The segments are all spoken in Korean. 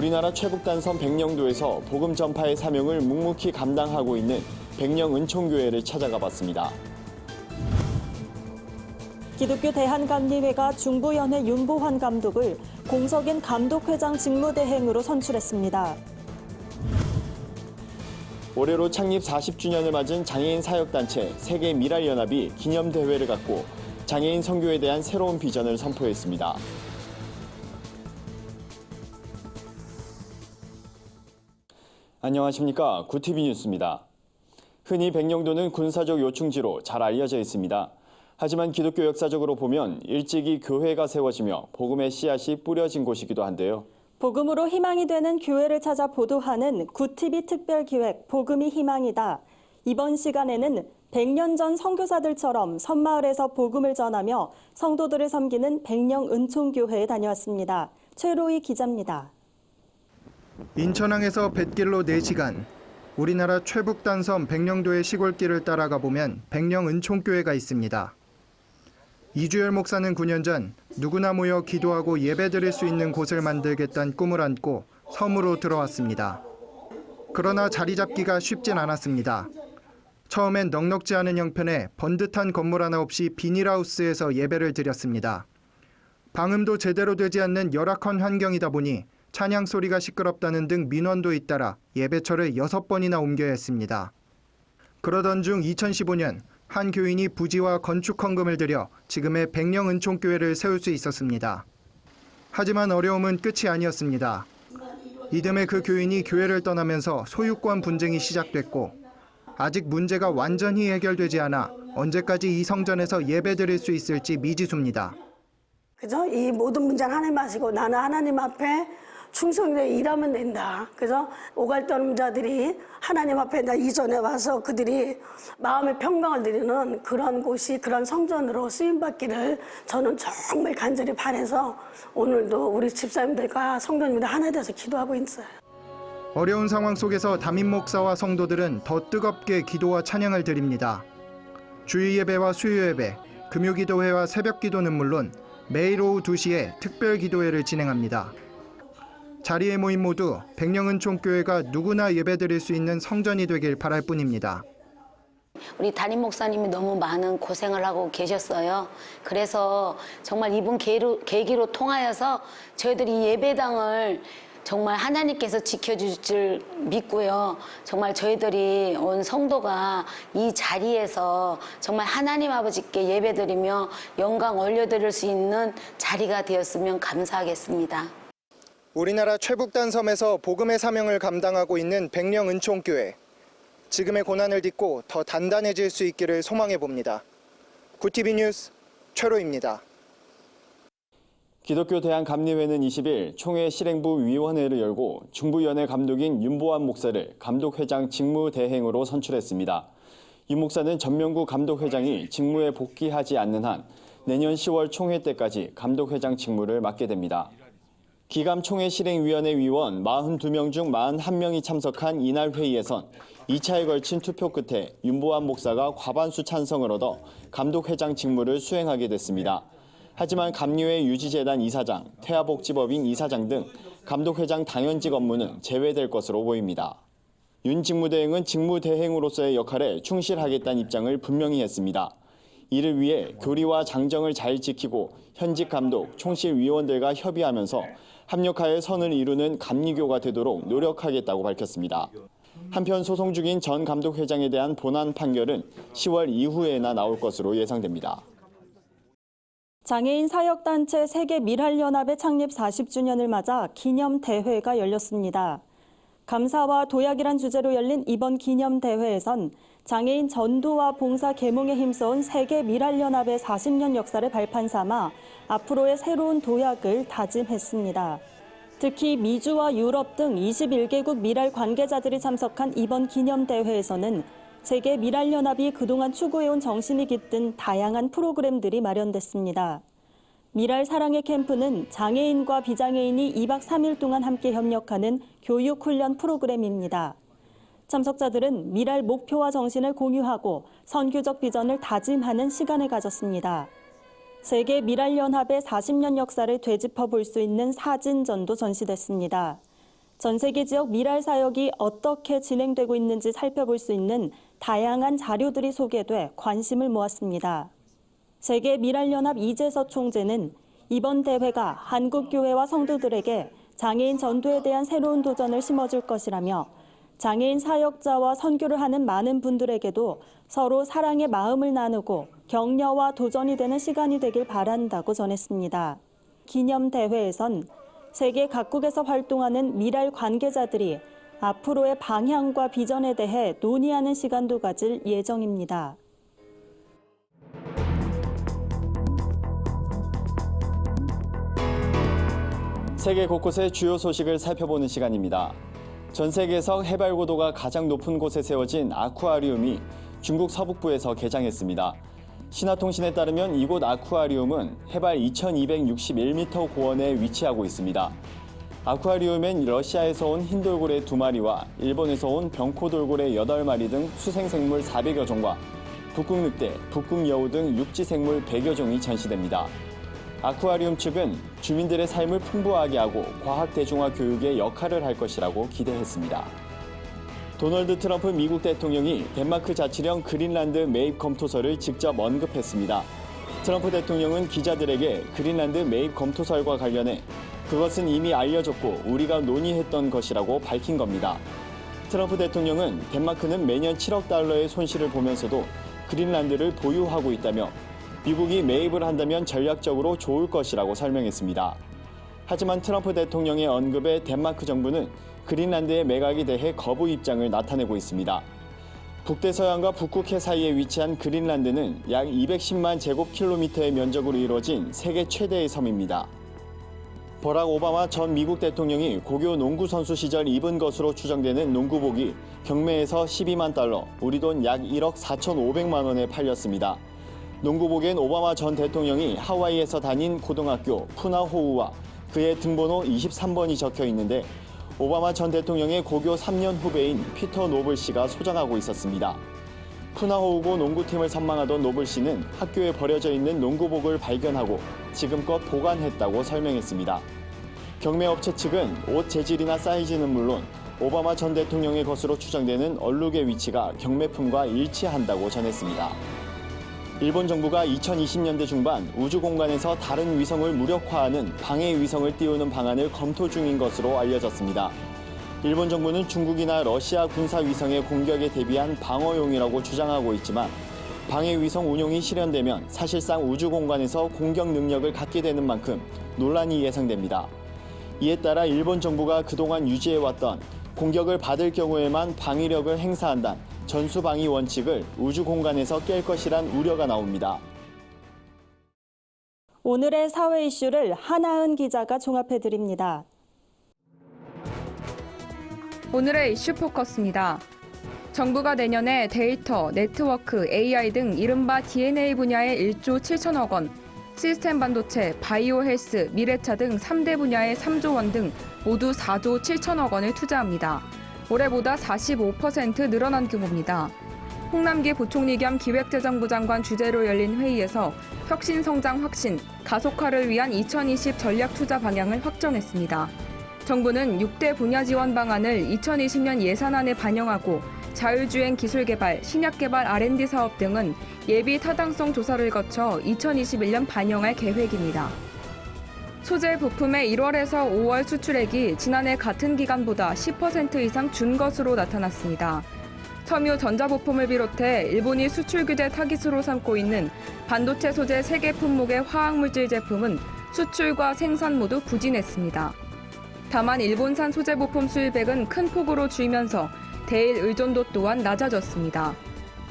우리나라 최북단섬 백령도에서 복음 전파의 사명을 묵묵히 감당하고 있는 백령은총교회를 찾아가 봤습니다. 기독교 대한감리회가 중부연회 윤보환 감독을 공석인 감독회장 직무대행으로 선출했습니다. 올해로 창립 40주년을 맞은 장애인 사역단체 세계미랄연합이 기념대회를 갖고 장애인 선교에 대한 새로운 비전을 선포했습니다. 안녕하십니까. 구티비 뉴스입니다. 흔히 백령도는 군사적 요충지로 잘 알려져 있습니다. 하지만 기독교 역사적으로 보면 일찍이 교회가 세워지며 복음의 씨앗이 뿌려진 곳이기도 한데요. 복음으로 희망이 되는 교회를 찾아 보도하는 구티비 특별기획 복음이 희망이다. 이번 시간에는 100년 전 선교사들처럼 섬마을에서 복음을 전하며 성도들을 섬기는 백령은총교회에 다녀왔습니다. 최로희 기자입니다. 인천항에서 뱃길로 4시간, 우리나라 최북단섬 백령도의 시골길을 따라가 보면 백령은총교회가 있습니다. 이주열 목사는 9년 전 누구나 모여 기도하고 예배드릴 수 있는 곳을 만들겠다는 꿈을 안고 섬으로 들어왔습니다. 그러나 자리 잡기가 쉽진 않았습니다. 처음엔 넉넉지 않은 형편에 번듯한 건물 하나 없이 비닐하우스에서 예배를 드렸습니다. 방음도 제대로 되지 않는 열악한 환경이다 보니 찬양 소리가 시끄럽다는 등 민원도 잇따라 예배처를 6번이나 옮겨야 했습니다. 그러던 중 2015년 한 교인이 부지와 건축 헌금을 들여 지금의 백령은총교회를 세울 수 있었습니다. 하지만 어려움은 끝이 아니었습니다. 이듬해 그 교인이 교회를 떠나면서 소유권 분쟁이 시작됐고 아직 문제가 완전히 해결되지 않아 언제까지 이 성전에서 예배드릴 수 있을지 미지수입니다. 그죠? 이 모든 문제는 하나님 아시고 나는 하나님 앞에 충성되어 일하면 된다. 그래서 오갈 떠는 자들이 하나님 앞에 나 이전에 와서 그들이 마음의 평강을 누리는 그런 곳이 그런 성전으로 쓰임받기를 저는 정말 간절히 바라서 오늘도 우리 집사님들과 성도님들 하나 되어서 기도하고 있어요. 어려운 상황 속에서 담임 목사와 성도들은 더 뜨겁게 기도와 찬양을 드립니다. 주일 예배와 수요 예배, 금요 기도회와 새벽 기도는 물론 매일 오후 2시에 특별 기도회를 진행합니다. 자리에 모인 모두 백령은총교회가 누구나 예배드릴 수 있는 성전이 되길 바랄 뿐입니다. 우리 담임 목사님이 너무 많은 고생을 하고 계셨어요. 그래서 정말 이번 계기로 통하여서 저희들이 예배당을 정말 하나님께서 지켜줄 줄 믿고요. 정말 저희들이 온 성도가 이 자리에서 정말 하나님 아버지께 예배드리며 영광 올려드릴 수 있는 자리가 되었으면 감사하겠습니다. 우리나라 최북단섬에서 복음의 사명을 감당하고 있는 백령은총교회. 지금의 고난을 딛고 더 단단해질 수 있기를 소망해 봅니다. 구티비 뉴스 최로입니다. 기독교 대한감리회는 20일 총회 실행부 위원회를 열고 중부연회 감독인 윤보환 목사를 감독회장 직무대행으로 선출했습니다. 윤 목사는 전명구 감독회장이 직무에 복귀하지 않는 한 내년 10월 총회 때까지 감독회장 직무를 맡게 됩니다. 기감 총회 실행위원회 위원 42명 중 41명이 참석한 이날 회의에선 2차에 걸친 투표 끝에 윤보환 목사가 과반수 찬성을 얻어 감독회장 직무를 수행하게 됐습니다. 하지만 감리회 유지재단 이사장, 태아복지법인 이사장 등 감독회장 당연직 업무는 제외될 것으로 보입니다. 윤 직무대행은 직무대행으로서의 역할에 충실하겠다는 입장을 분명히 했습니다. 이를 위해 교리와 장정을 잘 지키고 현직 감독, 총실위원들과 협의하면서 합력하여 선을 이루는 감리교가 되도록 노력하겠다고 밝혔습니다. 한편 소송 중인 전 감독회장에 대한 본안 판결은 10월 이후에나 나올 것으로 예상됩니다. 장애인 사역단체 세계미랄연합의 창립 40주년을 맞아 기념대회가 열렸습니다. 감사와 도약이란 주제로 열린 이번 기념대회에선 장애인 전도와 봉사 계몽에 힘써온 세계미랄연합의 40년 역사를 발판 삼아 앞으로의 새로운 도약을 다짐했습니다. 특히 미주와 유럽 등 21개국 미랄 관계자들이 참석한 이번 기념대회에서는 세계미랄연합이 그동안 추구해온 정신이 깃든 다양한 프로그램들이 마련됐습니다. 미랄 사랑의 캠프는 장애인과 비장애인이 2박 3일 동안 함께 협력하는 교육훈련 프로그램입니다. 참석자들은 미랄 목표와 정신을 공유하고 선교적 비전을 다짐하는 시간을 가졌습니다. 세계미랄연합의 40년 역사를 되짚어 볼 수 있는 사진전도 전시됐습니다. 전 세계 지역 미랄 사역이 어떻게 진행되고 있는지 살펴볼 수 있는 다양한 자료들이 소개돼 관심을 모았습니다. 세계 미랄연합 이재서 총재는 이번 대회가 한국교회와 성도들에게 장애인 전도에 대한 새로운 도전을 심어줄 것이라며 장애인 사역자와 선교를 하는 많은 분들에게도 서로 사랑의 마음을 나누고 격려와 도전이 되는 시간이 되길 바란다고 전했습니다. 기념대회에선 세계 각국에서 활동하는 미랄 관계자들이 앞으로의 방향과 비전에 대해 논의하는 시간도 가질 예정입니다. 세계 곳곳의 주요 소식을 살펴보는 시간입니다. 전 세계에서 해발 고도가 가장 높은 곳에 세워진 아쿠아리움이 중국 서북부에서 개장했습니다. 신화통신에 따르면 이곳 아쿠아리움은 해발 2261m 고원에 위치하고 있습니다. 아쿠아리움엔 러시아에서 온 흰돌고래 2마리와 일본에서 온 병코돌고래 8마리 등 수생생물 400여 종과 북극늑대, 북극여우 등 육지생물 100여 종이 전시됩니다. 아쿠아리움 측은 주민들의 삶을 풍부하게 하고 과학대중화 교육의 역할을 할 것이라고 기대했습니다. 도널드 트럼프 미국 대통령이 덴마크 자치령 그린란드 매입 검토서를 직접 언급했습니다. 트럼프 대통령은 기자들에게 그린란드 매입 검토설과 관련해 그것은 이미 알려졌고 우리가 논의했던 것이라고 밝힌 겁니다. 트럼프 대통령은 덴마크는 매년 7억 달러의 손실을 보면서도 그린란드를 보유하고 있다며 미국이 매입을 한다면 전략적으로 좋을 것이라고 설명했습니다. 하지만 트럼프 대통령의 언급에 덴마크 정부는 그린란드의 매각에 대해 거부 입장을 나타내고 있습니다. 북대서양과 북극해 사이에 위치한 그린란드는 약 210만 제곱킬로미터의 면적으로 이루어진 세계 최대의 섬입니다. 버락 오바마 전 미국 대통령이 고교 농구 선수 시절 입은 것으로 추정되는 농구복이 경매에서 12만 달러, 우리 돈 약 1억 4,500만 원에 팔렸습니다. 농구복엔 오바마 전 대통령이 하와이에서 다닌 고등학교 푸나호우와 그의 등번호 23번이 적혀 있는데 오바마 전 대통령의 고교 3년 후배인 피터 노블 씨가 소장하고 있었습니다. 푸나호우고 농구팀을 선망하던 노블 씨는 학교에 버려져 있는 농구복을 발견하고 지금껏 보관했다고 설명했습니다. 경매업체 측은 옷 재질이나 사이즈는 물론 오바마 전 대통령의 것으로 추정되는 얼룩의 위치가 경매품과 일치한다고 전했습니다. 일본 정부가 2020년대 중반 우주공간에서 다른 위성을 무력화하는 방해 위성을 띄우는 방안을 검토 중인 것으로 알려졌습니다. 일본 정부는 중국이나 러시아 군사 위성의 공격에 대비한 방어용이라고 주장하고 있지만 방해 위성 운용이 실현되면 사실상 우주공간에서 공격 능력을 갖게 되는 만큼 논란이 예상됩니다. 이에 따라 일본 정부가 그동안 유지해왔던 공격을 받을 경우에만 방위력을 행사한다. 전수방위 원칙을 우주공간에서 깰 것이란 우려가 나옵니다. 오늘의 사회 이슈를 하나은 기자가 종합해드립니다. 오늘의 이슈 포커스입니다. 정부가 내년에 데이터, 네트워크, AI 등 이른바 DNA 분야에 1조 7천억 원, 시스템 반도체, 바이오 헬스, 미래차 등 3대 분야에 3조 원 등 모두 4조 7천억 원을 투자합니다. 올해보다 45% 늘어난 규모입니다. 홍남기 부총리 겸 기획재정부 장관 주재로 열린 회의에서 혁신성장 확신, 가속화를 위한 2020 전략 투자 방향을 확정했습니다. 정부는 6대 분야 지원 방안을 2020년 예산안에 반영하고 자율주행 기술 개발, 신약 개발 R&D 사업 등은 예비 타당성 조사를 거쳐 2021년 반영할 계획입니다. 소재 부품의 1월에서 5월 수출액이 지난해 같은 기간보다 10% 이상 준 것으로 나타났습니다. 첨유 전자부품을 비롯해 일본이 수출 규제 타깃으로 삼고 있는 반도체 소재 세계 품목의 화학물질 제품은 수출과 생산 모두 부진했습니다. 다만 일본산 소재 부품 수입액은 큰 폭으로 줄면서 대일 의존도 또한 낮아졌습니다.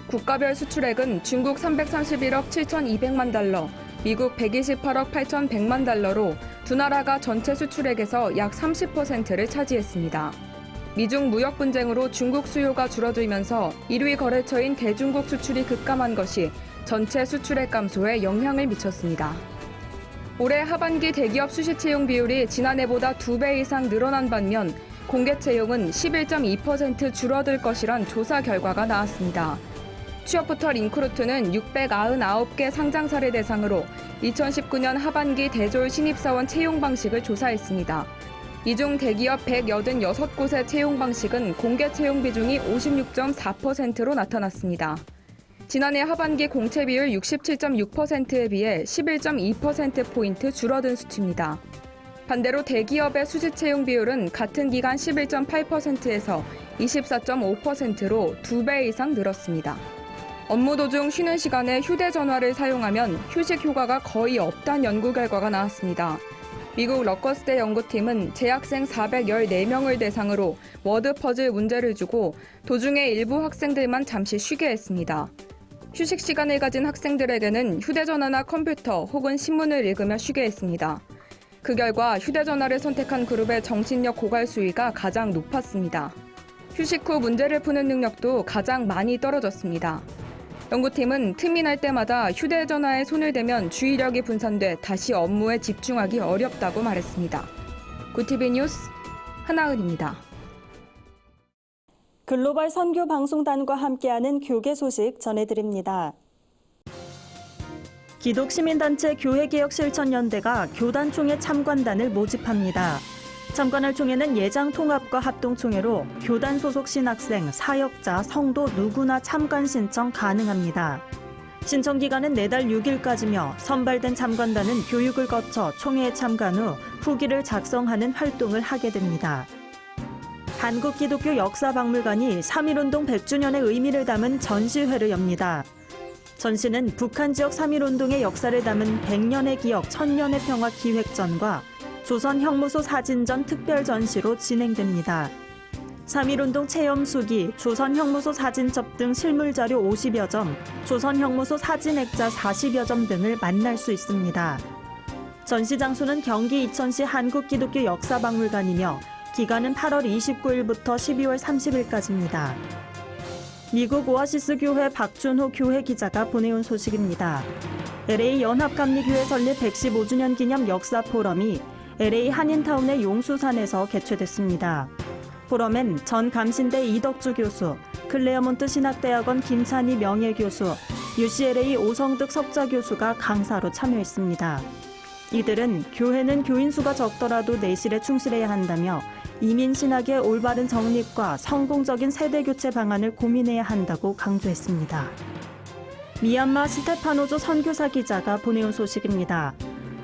국가별 수출액은 중국 331억 7,200만 달러, 미국 128억 8,100만 달러로 두 나라가 전체 수출액에서 약 30%를 차지했습니다. 미중 무역 분쟁으로 중국 수요가 줄어들면서 1위 거래처인 대중국 수출이 급감한 것이 전체 수출액 감소에 영향을 미쳤습니다. 올해 하반기 대기업 수시 채용 비율이 지난해보다 2배 이상 늘어난 반면 공개 채용은 11.2% 줄어들 것이란 조사 결과가 나왔습니다. 취업포털 인크루트는 699개 상장사를 대상으로 2019년 하반기 대졸 신입사원 채용 방식을 조사했습니다. 이 중 대기업 186곳의 채용 방식은 공개 채용 비중이 56.4%로 나타났습니다. 지난해 하반기 공채 비율 67.6%에 비해 11.2%포인트 줄어든 수치입니다. 반대로 대기업의 수시 채용 비율은 같은 기간 11.8%에서 24.5%로 2배 이상 늘었습니다. 업무 도중 쉬는 시간에 휴대전화를 사용하면 휴식 효과가 거의 없다는 연구 결과가 나왔습니다. 미국 러커스대 연구팀은 재학생 414명을 대상으로 워드 퍼즐 문제를 주고 도중에 일부 학생들만 잠시 쉬게 했습니다. 휴식 시간을 가진 학생들에게는 휴대전화나 컴퓨터 혹은 신문을 읽으며 쉬게 했습니다. 그 결과 휴대전화를 선택한 그룹의 정신력 고갈 수위가 가장 높았습니다. 휴식 후 문제를 푸는 능력도 가장 많이 떨어졌습니다. 연구팀은 틈이 날 때마다 휴대전화에 손을 대면 주의력이 분산돼 다시 업무에 집중하기 어렵다고 말했습니다. 구티비 뉴스 하나은입니다. 글로벌 선교 방송단과 함께하는 교계 소식 전해드립니다. 기독시민단체 교회개혁실천연대가 교단총회 참관단을 모집합니다. 참관할 총회는 예장통합과 합동총회로 교단 소속 신학생, 사역자, 성도 누구나 참관 신청 가능합니다. 신청 기간은 내달 6일까지며 선발된 참관단은 교육을 거쳐 총회에 참관 후 후기를 작성하는 활동을 하게 됩니다. 한국기독교 역사박물관이 3.1운동 100주년의 의미를 담은 전시회를 엽니다. 전시는 북한 지역 3.1운동의 역사를 담은 100년의 기억, 1000년의 평화 기획전과 조선 형무소 사진전 특별 전시로 진행됩니다. 3.1운동 체험 수기, 조선 형무소 사진첩 등 실물 자료 50여 점, 조선 형무소 사진 액자 40여 점 등을 만날 수 있습니다. 전시 장소는 경기 이천시 한국기독교 역사박물관이며 기간은 8월 29일부터 12월 30일까지입니다. 미국 오아시스 교회 박준호 교회 기자가 보내온 소식입니다. LA 연합감리교회 설립 115주년 기념 역사 포럼이 LA 한인타운의 용수산에서 개최됐습니다. 포럼엔 전 감신대 이덕주 교수, 클레어몬트 신학대학원 김찬희 명예교수, UCLA 오성득 석좌교수가 강사로 참여했습니다. 이들은 교회는 교인 수가 적더라도 내실에 충실해야 한다며 이민 신학의 올바른 정립과 성공적인 세대 교체 방안을 고민해야 한다고 강조했습니다. 미얀마 스테파노조 선교사 기자가 보내온 소식입니다.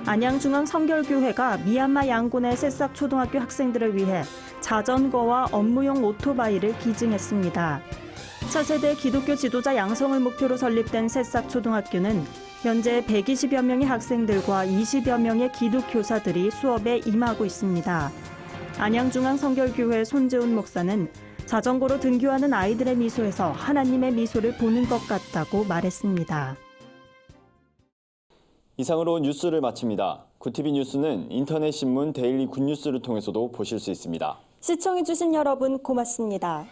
안양중앙성결교회가 미얀마 양곤의 새싹 초등학교 학생들을 위해 자전거와 업무용 오토바이를 기증했습니다. 차세대 기독교 지도자 양성을 목표로 설립된 새싹 초등학교는 현재 120여 명의 학생들과 20여 명의 기독교사들이 수업에 임하고 있습니다. 안양중앙성결교회 손재훈 목사는 자전거로 등교하는 아이들의 미소에서 하나님의 미소를 보는 것 같다고 말했습니다. 이상으로 뉴스를 마칩니다. 구티비 뉴스는 인터넷 신문 데일리 굿뉴스를 통해서도 보실 수 있습니다. 시청해주신 여러분 고맙습니다.